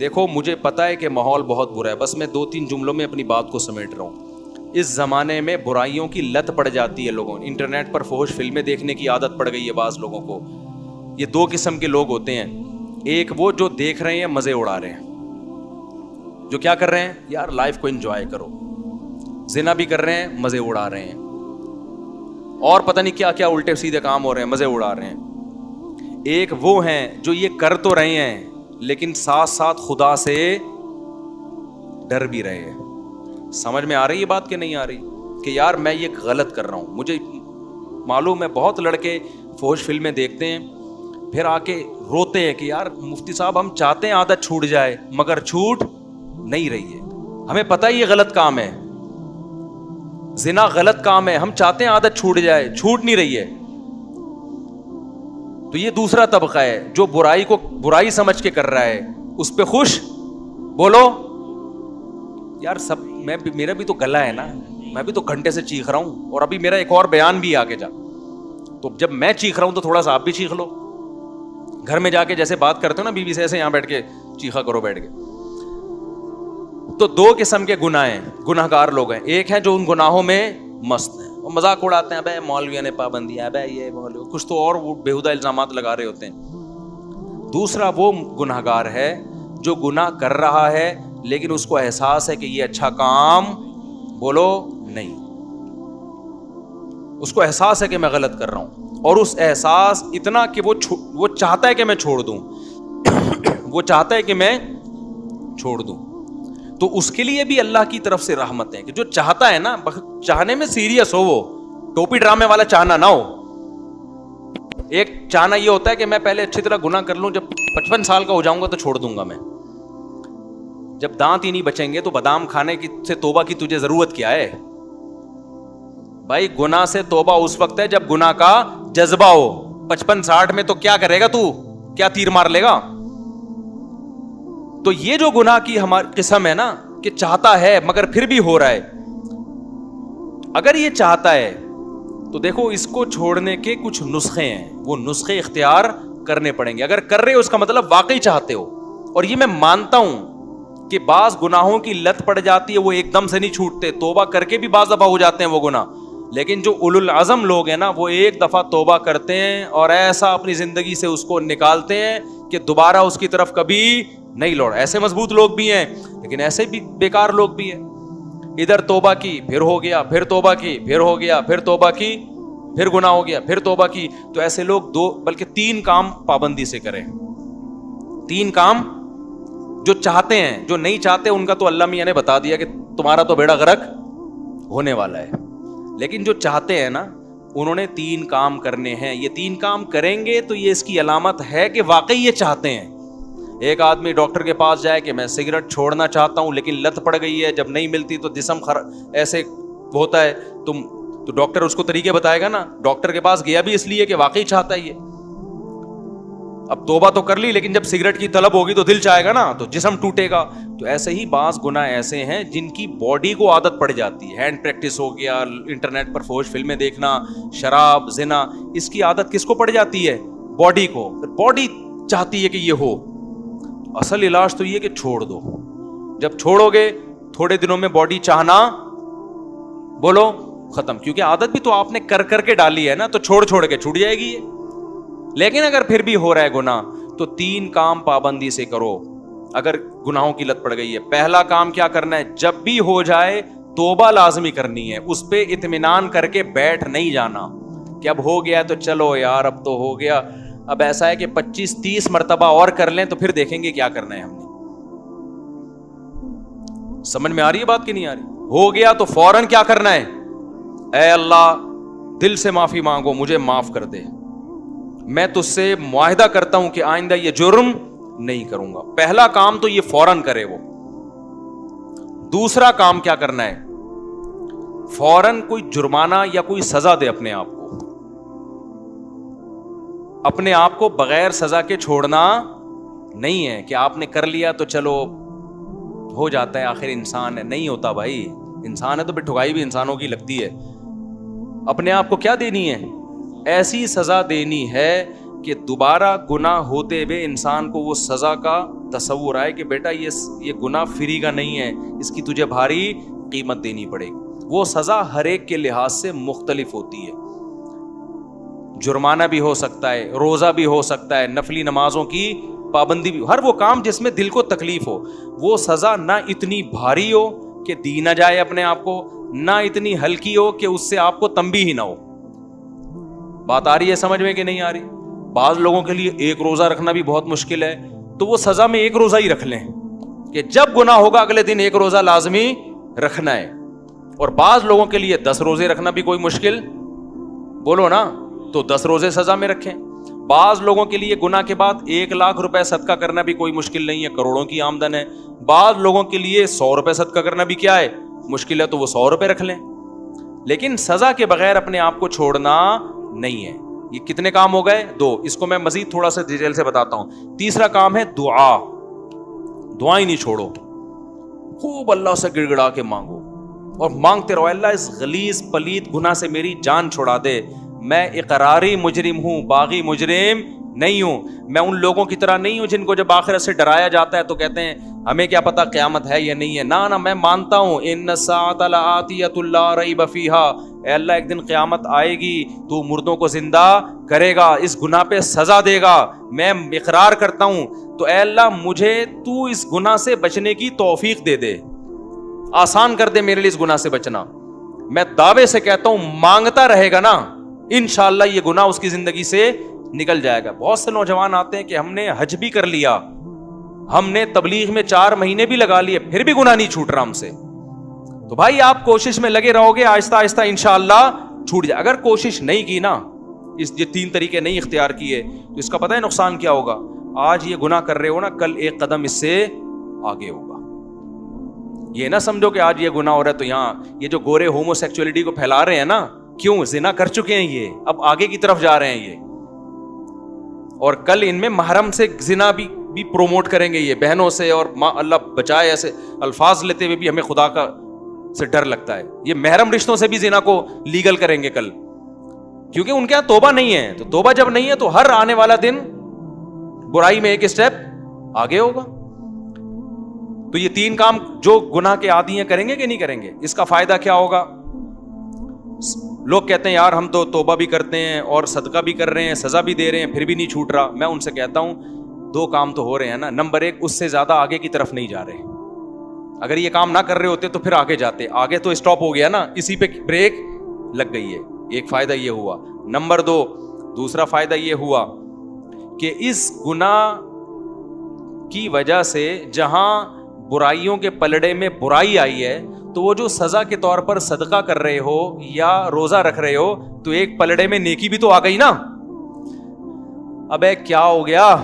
دیکھو مجھے پتا ہے کہ ماحول بہت برا ہے, بس میں 2-3 جملوں میں اپنی بات کو سمیٹ رہا ہوں. اس زمانے میں برائیوں کی لت پڑ جاتی ہے لوگوں, انٹرنیٹ پر فحش فلمیں دیکھنے کی عادت پڑ گئی ہے بعض لوگوں کو. یہ 2 قسم کے لوگ ہوتے ہیں, ایک وہ جو دیکھ رہے ہیں مزے اڑا رہے ہیں, جو کیا کر رہے ہیں یار لائف کو انجوائے کرو, زنا بھی کر رہے ہیں مزے اڑا رہے ہیں, اور پتہ نہیں کیا کیا الٹے سیدھے کام ہو رہے ہیں, مزے اڑا رہے ہیں. ایک وہ ہیں جو یہ کر تو رہے ہیں لیکن ساتھ ساتھ خدا سے ڈر بھی رہے ہیں. سمجھ میں آ رہی ہے بات کہ نہیں آ رہی, کہ یار میں یہ غلط کر رہا ہوں. مجھے معلوم ہے بہت لڑکے فحش فلمیں دیکھتے ہیں پھر آ کے روتے ہیں کہ یار مفتی صاحب ہم چاہتے ہیں عادت چھوٹ جائے مگر چھوٹ نہیں رہی ہے. ہمیں پتہ ہے یہ غلط کام ہے, زنا غلط کام ہے, ہم چاہتے ہیں عادت چھوٹ جائے, چھوٹ نہیں رہی ہے. تو یہ دوسرا طبقہ ہے جو برائی کو برائی سمجھ کے کر رہا ہے, اس پہ خوش. بولو یار سب, میرا بھی تو گلا ہے نا, میں بھی تو گھنٹے سے چیخ رہا ہوں, اور ابھی میرا ایک اور بیان بھی آگے جا, تو جب میں چیخ رہا ہوں تو تھوڑا سا آپ بھی چیخ لو. گھر میں جا کے جیسے بات کرتے ہو نا بیوی سے, ایسے یہاں بیٹھ کے چیخا کرو بیٹھ کے. تو 2 قسم کے گناہ ہیں, گناہ گار لوگ ہیں. ایک ہیں جو ان گناہوں میں مست ہیں, وہ مذاق اڑاتے ہیں, بھائی مولویوں نے پابندی ہے, بھائی یہ مولوی کچھ تو اور وہ بےہودہ الزامات لگا رہے ہوتے ہیں. دوسرا وہ گناہ گار ہے جو گناہ کر رہا ہے لیکن اس کو احساس ہے کہ یہ اچھا کام, بولو نہیں, اس کو احساس ہے کہ میں غلط کر رہا ہوں, اور اس احساس اتنا کہ وہ چاہتا ہے کہ میں چھوڑ دوں, وہ چاہتا ہے کہ میں چھوڑ دوں. تو اس کے لیے بھی اللہ کی طرف سے رحمت ہے کہ جو چاہتا ہے نا, چاہنے میں سیریس ہو, وہ ٹوپی ڈرامے والا چاہنا نہ ہو. ایک چاہنا یہ ہوتا ہے کہ میں پہلے اچھی طرح گناہ کر لوں, جب 55 سال کا ہو جاؤں گا تو چھوڑ دوں گا میں. جب دانت ہی نہیں بچیں گے تو بادام کھانے کی سے توبہ کی تجھے ضرورت کیا ہے بھائی. گناہ سے توبہ اس وقت ہے جب گناہ کا جذبہ ہو. 55-60 میں تو کیا کرے گا تو, کیا تیر مار لے گا. تو یہ جو گناہ کی ہماری قسم ہے نا کہ چاہتا ہے مگر پھر بھی ہو رہا ہے, اگر یہ چاہتا ہے تو دیکھو اس کو چھوڑنے کے کچھ نسخے ہیں, وہ نسخے اختیار کرنے پڑیں گے. اگر کر رہے ہو اس کا مطلب واقعی چاہتے ہو. اور یہ میں مانتا ہوں کہ بعض گناہوں کی لت پڑ جاتی ہے, وہ ایک دم سے نہیں چھوٹتے, توبہ کر کے بھی بعض دفعہ ہو جاتے ہیں وہ گناہ. لیکن جو اولو العزم لوگ ہیں نا وہ ایک دفعہ توبہ کرتے ہیں اور ایسا اپنی زندگی سے اس کو نکالتے ہیں کہ دوبارہ اس کی طرف کبھی نہیں لوٹ. ایسے مضبوط لوگ بھی ہیں لیکن ایسے بھی بیکار لوگ بھی ہیں. ادھر توبہ کی پھر ہو گیا, پھر توبہ کی پھر ہو گیا, پھر توبہ کی پھر گناہ ہو گیا, پھر توبہ کی. تو ایسے لوگ 2 بلکہ 3 کام پابندی سے کریں. 3 کام جو چاہتے ہیں, جو نہیں چاہتے ان کا تو اللہ میاں نے بتا دیا کہ تمہارا تو بیڑا غرق ہونے والا ہے. لیکن جو چاہتے ہیں نا انہوں نے 3 کام کرنے ہیں. یہ 3 کام کریں گے تو یہ اس کی علامت ہے کہ واقعی یہ چاہتے ہیں. ایک آدمی ڈاکٹر کے پاس جائے کہ میں سگریٹ چھوڑنا چاہتا ہوں لیکن لت پڑ گئی ہے, جب نہیں ملتی تو جسم ایسے ہوتا ہے, تو ڈاکٹر اس کو طریقے بتائے گا نا. ڈاکٹر کے پاس گیا بھی اس لیے کہ واقعی چاہتا ہے یہ. اب توبہ تو کر لی لیکن جب سگریٹ کی طلب ہوگی تو دل چاہے گا نا, تو جسم ٹوٹے گا. تو ایسے ہی بعض گناہ ایسے ہیں جن کی باڈی کو عادت پڑ جاتی ہے. ہینڈ پریکٹس ہو گیا, انٹرنیٹ پر فحش فلمیں دیکھنا, شراب, زنا, اس کی عادت کس کو پڑ جاتی ہے؟ باڈی کو. باڈی چاہتی ہے کہ یہ ہو. اصل علاج تو یہ کہ چھوڑ دو. جب چھوڑو گے تھوڑے دنوں میں باڈی چاہنا, بولو, ختم. کیونکہ عادت بھی تو آپ نے کر کر کے ڈالی ہے نا, تو چھوڑ کے چھوٹ جائے گی یہ. لیکن اگر پھر بھی ہو رہا ہے گناہ تو 3 کام پابندی سے کرو اگر گناہوں کی لت پڑ گئی ہے. پہلا کام کیا کرنا ہے, جب بھی ہو جائے توبہ لازمی کرنی ہے. اس پہ اطمینان کر کے بیٹھ نہیں جانا کہ اب ہو گیا تو چلو یار اب تو ہو گیا, اب ایسا ہے کہ 25-30 مرتبہ اور کر لیں تو پھر دیکھیں گے کیا کرنا ہے ہم نے. سمجھ میں آ رہی ہے بات کہ نہیں آ رہی؟ ہو گیا تو فوراً کیا کرنا ہے, اے اللہ دل سے معافی مانگو, مجھے معاف کر دے, میں تجھ سے معاہدہ کرتا ہوں کہ آئندہ یہ جرم نہیں کروں گا. پہلا کام تو یہ فوراً کرے وہ. دوسرا کام کیا کرنا ہے, فوراً کوئی جرمانہ یا کوئی سزا دے اپنے آپ کو. اپنے آپ کو بغیر سزا کے چھوڑنا نہیں ہے کہ آپ نے کر لیا تو چلو ہو جاتا ہے, آخر انسان ہے. نہیں ہوتا بھائی, انسان ہے تو پھر ٹھگائی بھی انسانوں کی لگتی ہے. اپنے آپ کو کیا دینی ہے, ایسی سزا دینی ہے کہ دوبارہ گناہ ہوتے ہوئے انسان کو وہ سزا کا تصور آئے کہ بیٹا یہ گناہ فری کا نہیں ہے, اس کی تجھے بھاری قیمت دینی پڑے گی. وہ سزا ہر ایک کے لحاظ سے مختلف ہوتی ہے. جرمانہ بھی ہو سکتا ہے, روزہ بھی ہو سکتا ہے, نفلی نمازوں کی پابندی بھی, ہر وہ کام جس میں دل کو تکلیف ہو. وہ سزا نہ اتنی بھاری ہو کہ دی نہ جائے اپنے آپ کو, نہ اتنی ہلکی ہو کہ اس سے آپ کو تنبیہ ہی نہ ہو. بات آ رہی ہے سمجھ میں کہ نہیں آ رہی؟ بعض لوگوں کے لیے ایک روزہ رکھنا بھی بہت مشکل ہے, تو وہ سزا میں ایک روزہ ہی رکھ لیں کہ جب گناہ ہوگا اگلے دن ایک روزہ لازمی رکھنا ہے. اور بعض لوگوں کے لیے 10 روزے رکھنا بھی کوئی مشکل, بولو نا, تو 10 روزے سزا میں رکھیں. بعض لوگوں کے لیے گناہ کے بعد 1 لاکھ روپے صدقہ کرنا بھی کوئی مشکل نہیں ہے, کروڑوں کی آمدن ہے. بعض لوگوں کے لیے 100 روپے صدقہ کرنا بھی کیا ہے, مشکل ہے, تو وہ 100 روپے رکھ لیں. لیکن سزا کے بغیر اپنے آپ کو چھوڑنا نہیں ہے. یہ کتنے کام ہو گئے؟ 2. اس کو میں مزید تھوڑا سا ڈیٹیل سے بتاتا ہوں. تیسرا کام ہے دعا. دعائیں نہیں چھوڑو, خوب اللہ سے گڑ گڑا کے مانگو اور مانگتے رہو, اللہ اس غلیظ پلید گناہ سے میری جان چھڑا دے. میں اقراری مجرم ہوں, باغی مجرم نہیں ہوں. میں ان لوگوں کی طرح نہیں ہوں جن کو جب آخرت سے ڈرایا جاتا ہے تو کہتے ہیں ہمیں کیا پتا قیامت ہے یا نہیں ہے. نہ میں مانتا ہوں ان الساعۃ لآتیۃ لا ریب فیہا, اے اللہ ایک دن قیامت آئے گی, تو مردوں کو زندہ کرے گا, اس گناہ پہ سزا دے گا, میں اقرار کرتا ہوں. تو اے اللہ مجھے تو اس گناہ سے بچنے کی توفیق دے دے, آسان کر دے میرے لیے اس گناہ سے بچنا. میں دعوے سے کہتا ہوں مانگتا رہے گا نا, انشاءاللہ یہ گناہ اس کی زندگی سے نکل جائے گا. بہت سے نوجوان آتے ہیں کہ ہم نے حج بھی کر لیا, ہم نے تبلیغ میں 4 مہینے بھی لگا لیے, پھر بھی گناہ نہیں چھوٹ رہا ہم سے. تو بھائی آپ کوشش میں لگے رہو گے, آہستہ آہستہ انشاءاللہ چھوٹ جائے. اگر کوشش نہیں کی نا, یہ 3 طریقے نہیں اختیار کیے, تو اس کا پتہ ہے نقصان کیا ہوگا؟ آج یہ گناہ کر رہے ہو نا, کل ایک قدم اس سے آگے ہوگا. یہ نہ سمجھو کہ آج یہ گناہ ہو رہا ہے تو یہاں یہ جو گورے ہومو سیکچولیٹی کو پھیلا رہے ہیں نا, کیوں زنا کر چکے ہیں یہ, اب آگے کی طرف جا رہے ہیں یہ, اور کل ان میں محرم سے زنا بھی پروموٹ کریں گے یہ, بہنوں سے, اور اللہ بچائے ایسے الفاظ لیتے ہوئے بھی ہمیں خدا کا سے ڈر لگتا ہے. یہ محرم رشتوں سے بھی زنا کو لیگل کریں گے کل, کیونکہ ان کے یہاں توبہ نہیں ہے. تو توبہ جب نہیں ہے تو ہر آنے والا دن برائی میں ایک اسٹیپ آگے ہوگا. تو یہ 3 کام جو گناہ کے عادی ہیں کریں گے کہ نہیں کریں گے؟ اس کا فائدہ کیا ہوگا؟ لوگ کہتے ہیں یار ہم تو توبہ بھی کرتے ہیں اور صدقہ بھی کر رہے ہیں, سزا بھی دے رہے ہیں, پھر بھی نہیں چھوٹ رہا. میں ان سے کہتا ہوں 2 کام تو ہو رہے ہیں نا. نمبر 1, اس سے زیادہ آگے کی طرف نہیں جا رہے. اگر یہ کام نہ کر رہے ہوتے تو پھر آگے جاتے. آگے تو اسٹاپ ہو گیا نا, اسی پہ بریک لگ گئی ہے. ایک فائدہ یہ ہوا. نمبر 2, دوسرا فائدہ یہ ہوا کہ اس گناہ کی وجہ سے جہاں برائیوں کے پلڑے میں برائی آئی ہے, تو وہ جو سزا کے طور پر صدقہ کر رہے ہو یا روزہ رکھ رہے ہو, تو ایک پلڑے میں نیکی بھی تو آ گئی نا. ابے کیا ہو گیا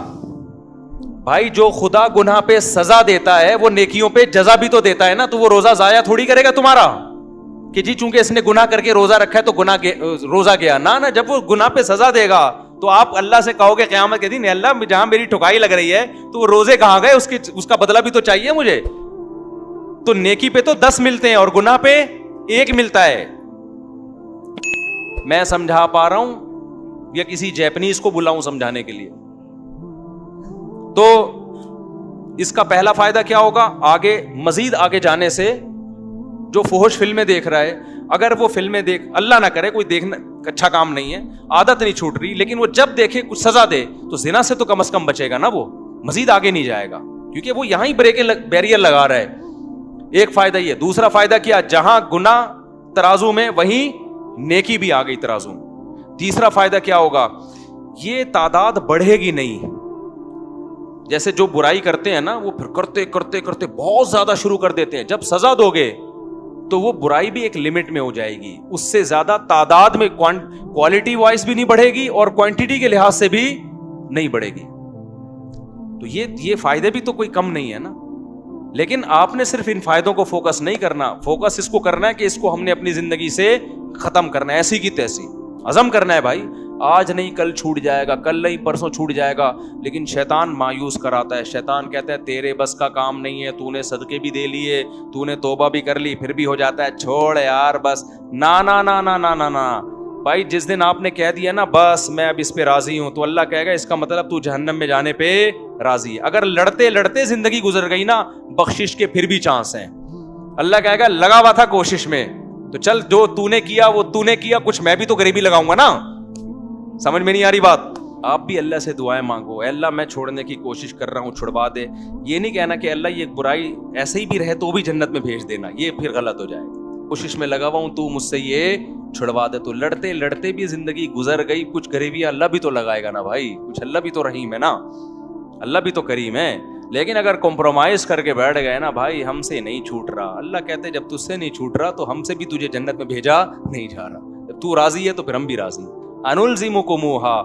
بھائی؟ جو خدا گناہ پہ سزا دیتا ہے وہ نیکیوں پہ جزا بھی تو دیتا ہے نا. تو وہ روزہ ضائع تھوڑی کرے گا تمہارا کہ جی چونکہ اس نے گناہ کر کے روزہ رکھا ہے تو روزہ گیا. نہ, جب وہ گناہ پہ سزا دے گا تو آپ اللہ سے کہو گے قیامت کے دن, اللہ جہاں میری ٹھکائی لگ رہی ہے تو وہ روزے کہاں گئے, اس کا بدلہ بھی تو چاہیے مجھے. تو نیکی پہ تو 10 ملتے ہیں اور گناہ پہ 1 ملتا ہے. میں سمجھا پا رہا ہوں یا کسی جیپنیز کو بلاؤں سمجھانے کے لیے؟ تو اس کا پہلا فائدہ کیا ہوگا؟ آگے مزید آگے جانے سے جو فحش فلمیں دیکھ رہا ہے, اگر وہ فلمیں اللہ نہ کرے کوئی دیکھنا اچھا کام نہیں ہے, عادت نہیں چھوٹ رہی, لیکن وہ جب دیکھے کچھ سزا دے تو زنا سے تو کم از کم بچے گا نا, وہ مزید آگے نہیں جائے گا کیونکہ وہ یہاں ہی بیریئر لگا رہا ہے. ایک فائدہ یہ. دوسرا فائدہ کیا؟ جہاں گناہ ترازو میں وہیں نیکی بھی آ گئی ترازو میں. تیسرا فائدہ کیا ہوگا؟ یہ تعداد بڑھے گی نہیں. جیسے جو برائی کرتے ہیں نا, وہ پھر کرتے کرتے کرتے بہت زیادہ شروع کر دیتے ہیں. جب سزا دو گے تو وہ برائی بھی ایک لمٹ میں ہو جائے گی, اس سے زیادہ تعداد میں کوالٹی وائز بھی نہیں بڑھے گی اور کوانٹٹی کے لحاظ سے بھی نہیں بڑھے گی. تو یہ فائدے بھی تو کوئی کم نہیں ہے نا. لیکن آپ نے صرف ان فائدوں کو فوکس نہیں کرنا, فوکس اس کو کرنا ہے کہ اس کو ہم نے اپنی زندگی سے ختم کرنا ہے, ایسی کی تیسی عزم کرنا ہے بھائی. آج نہیں کل چھوٹ جائے گا, کل نہیں پرسوں چھوٹ جائے گا. لیکن شیطان مایوس کراتا ہے. شیطان کہتا ہے تیرے بس کا کام نہیں ہے, تو نے صدقے بھی دے لیے, تو نے توبہ بھی کر لی, پھر بھی ہو جاتا ہے چھوڑ یار بس. نا نا نا نا نا نا نا, بھائی جس دن آپ نے کہہ دیا نا بس میں اب اس پہ راضی ہوں، تو اللہ کہے گا اس کا مطلب تو جہنم میں جانے پہ راضی ہے۔ اگر لڑتے لڑتے زندگی گزر گئی نا، بخشش کے پھر بھی چانس ہیں۔ اللہ کہے گا لگا ہوا تھا کوشش میں، تو چل جو تو نے کیا وہ تو نے کیا، کچھ میں بھی تو غریبی لگاؤں گا نا۔ سمجھ میں نہیں آ رہی بات؟ آپ بھی اللہ سے دعائیں مانگو، اے اللہ میں چھوڑنے کی کوشش کر رہا ہوں، چھڑوا دے۔ یہ نہیں کہنا کہ اللہ یہ برائی ایسے ہی بھی رہے تو بھی جنت میں بھیج دینا، یہ پھر غلط ہو جائے گا۔ کوشش میں لگا ہوا ہوں تو مجھ سے یہ چھڑوا دے۔ تو لڑتے لڑتے بھی زندگی گزر گئی، کچھ غریبیاں اللہ بھی تو لگائے گا نا بھائی، کچھ اللہ بھی تو رحیم ہے نا، اللہ بھی تو کریم ہے۔ لیکن اگر کمپرومائز کر کے بیٹھ گئے نا بھائی ہم سے نہیں چھوٹ رہا، اللہ کہتے جب تجھ سے نہیں چھوٹ رہا تو ہم سے بھی تجھے جنت میں بھیجا نہیں جا رہا۔ جب تو راضی ہے تو پھر ہم بھی راضی۔ انلزمکموہا،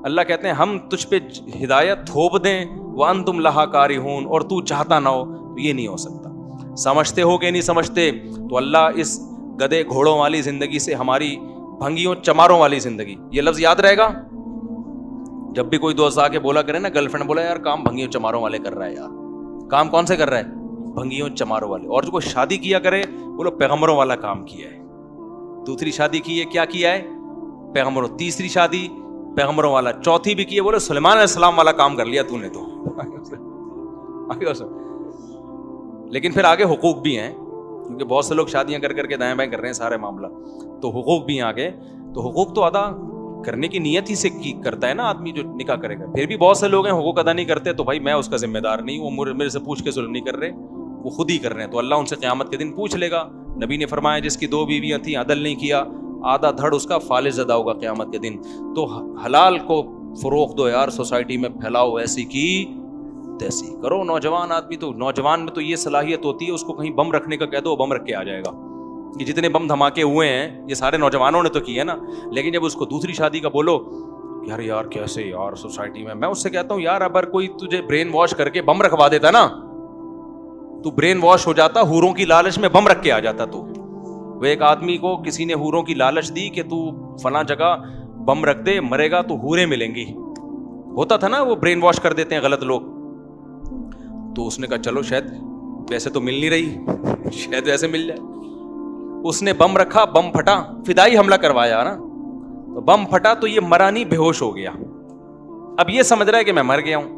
اللہ کہتے ہیں ہم تجھ پہ ہدایت تھوپ دیں، وانتم لہا کارہون، اور تو چاہتا نہ ہو، تو یہ نہیں ہو سکتا۔ سمجھتے ہو کہ نہیں سمجھتے؟ تو اللہ اس گدے گھوڑوں والی زندگی سے ہماری بھنگیوں چماروں والی زندگی، یہ لفظ یاد رہے گا۔ جب بھی کوئی دوست آ کے بولا کرے نا، گرل فرینڈ بولا یار کام بھنگیوں چماروں والے کر رہا ہے، یار کام کون سے کر رہا ہے؟ بھنگیوں چماروں والے۔ اور جو کوئی شادی کیا کرے بولو پیغمبروں والا کام کیا ہے۔ دوسری شادی کی ہے، کیا کیا ہے؟ پیغمبروں۔ تیسری شادی پیغمبروں والا، چوتھی بھی کی ہے، بولو سلیمان علیہ السلام والا کام کر لیا تو نے تو۔ لیکن پھر آگے حقوق بھی ہیں، کیونکہ بہت سے لوگ شادیاں کر کے دائیں بائیں کر رہے ہیں سارے معاملہ، تو حقوق بھی ہیں آگے۔ تو حقوق تو ادا کرنے کی نیت ہی سے کرتا ہے نا آدمی جو نکاح کرے گا۔ پھر بھی بہت سے لوگ ہیں حقوق ادا نہیں کرتے، تو بھائی میں اس کا ذمہ دار نہیں ہوں، وہ میرے سے پوچھ کے ظلم نہیں کر رہے، وہ خود ہی کر رہے ہیں، تو اللہ ان سے قیامت کے دن پوچھ لے گا۔ نبی نے فرمایا جس کی 2 بیویاں تھیں، عدل نہیں کیا، آدھا دھڑ اس کا فالج زدہ ہوگا قیامت کے دن۔ تو حلال کو فروغ دو یار، سوسائٹی میں پھیلاؤ، ایسی کی تیسی کرو۔ نوجوان آدمی تو، نوجوان میں تو یہ صلاحیت ہوتی ہے، اس کو کہیں بم رکھنے کا کہہ دو، بم رکھ کے آ جائے گا۔ یہ جتنے بم دھماکے ہوئے ہیں یہ سارے نوجوانوں نے تو کیے نا۔ لیکن جب اس کو دوسری شادی کا بولو یار کیسے یار سوسائٹی میں اس سے کہتا ہوں یار اگر کوئی تجھے برین واش کر کے بم رکھوا دیتا نا، تو برین واش ہو جاتا، حوروں کی لالچ میں بم رکھ کے آ جاتا۔ تو وہ ایک آدمی کو کسی نے حوروں کی لالچ دی کہ تو فلاں جگہ بم رکھ دے، مرے گا تو حوریں ملیں گی، ہوتا تھا نا، وہ برین واش کر دیتے ہیں غلط لوگ۔ تو اس نے کہا چلو شاید ویسے تو مل نہیں رہی، شاید ویسے مل جائے۔ اس نے بم رکھا، بم پھٹا، فدائی حملہ کروایا نا، تو بم پھٹا تو یہ مرا نہیں، بے ہوش ہو گیا۔ اب یہ سمجھ رہا ہے کہ میں مر گیا ہوں۔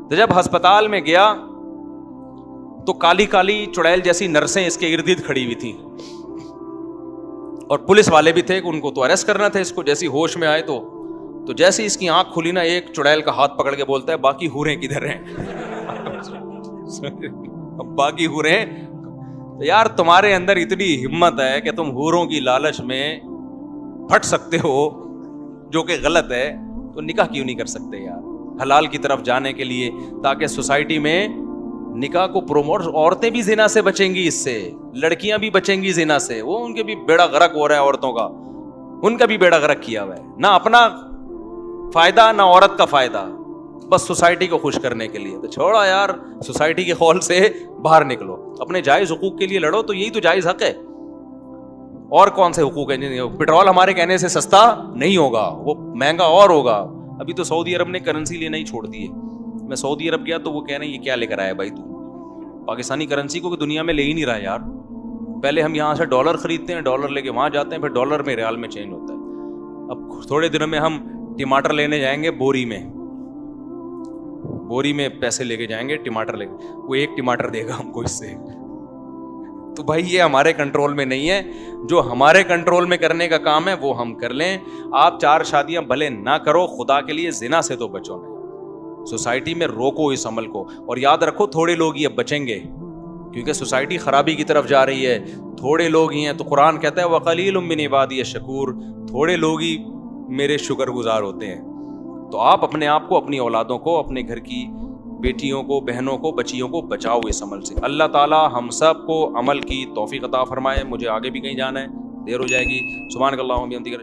تو جب ہسپتال میں گیا تو کالی کالی چڑیل جیسی نرسیں اس کے ارد گرد کھڑی ہوئی تھیں، اور پولیس والے بھی تھے کہ ان کو تو اریسٹ کرنا تھا اس کو۔ جیسی ہوش میں آئے تو جیسے اس کی آنکھ کھلی نا، ایک چڑیل کا ہاتھ پکڑ کے بولتا ہے باقی حوریں کدھر ہیں؟ باقی حوریں؟ یار تمہارے اندر اتنی ہمت ہے کہ تم حوروں کی لالچ میں پھٹ سکتے ہو، جو کہ غلط ہے، تو نکاح کیوں نہیں کر سکتے یار حلال کی طرف جانے کے لیے، تاکہ سوسائٹی میں نکاح کو پروموٹ۔ عورتیں بھی زنا سے بچیں گی، اس سے لڑکیاں بھی بچیں گی زنا سے۔ وہ ان کے بھی بیڑا غرق ہو رہا ہے، عورتوں کا، ان کا بھی بیڑا غرق کیا ہوا ہے، نہ اپنا فائدہ نہ عورت کا فائدہ، بس سوسائٹی کو خوش کرنے کے لیے۔ تو چھوڑا یار، سوسائٹی کے خول سے باہر نکلو، اپنے جائز حقوق کے لیے لڑو، تو یہی تو جائز حق ہے۔ اور کون سے حقوق ہیں؟ پیٹرول ہمارے کہنے سے سستا نہیں ہوگا، وہ مہنگا اور ہوگا۔ ابھی تو سعودی عرب نے کرنسی لینا ہی چھوڑ دی ہے۔ میں سعودی عرب گیا تو وہ کہہ رہے ہیں یہ کیا لے کر آیا بھائی تو پاکستانی کرنسی کو کہ دنیا میں لے ہی نہیں رہا یار۔ پہلے ہم یہاں سے ڈالر خریدتے ہیں، ڈالر لے کے وہاں جاتے ہیں، پھر ڈالر میں ریال میں چینج ہوتا ہے۔ اب تھوڑے دنوں میں ہم ٹماٹر لینے جائیں گے، بوری میں پیسے لے کے جائیں گے، ٹماٹر لے کے، وہ 1 ٹماٹر دے گا ہم کو اس سے۔ تو بھائی یہ ہمارے کنٹرول میں نہیں ہے، جو ہمارے کنٹرول میں کرنے کا کام ہے وہ ہم کر لیں۔ آپ 4 شادیاں بھلے نہ کرو، خدا کے لیے زنا سے تو بچو نہیں، سوسائٹی میں روکو اس عمل کو۔ اور یاد رکھو تھوڑے لوگ ہی اب بچیں گے، کیونکہ سوسائٹی خرابی کی طرف جا رہی ہے، تھوڑے لوگ ہی ہیں۔ تو قرآن کہتا ہے وَقَلِيلٌ مِّنْ عِبَادِيَ الشَّكُورُ، تھوڑے لوگ ہی میرے شکر گزار ہوتے ہیں۔ تو آپ اپنے آپ کو، اپنی اولادوں کو، اپنے گھر کی بیٹیوں کو، بہنوں کو، بچیوں کو بچاؤ اس عمل سے۔ اللہ تعالی ہم سب کو عمل کی توفیق عطا فرمائے۔ مجھے آگے بھی کہیں جانا ہے، دیر ہو جائے گی۔ سبحانک اللہم و بحمدک۔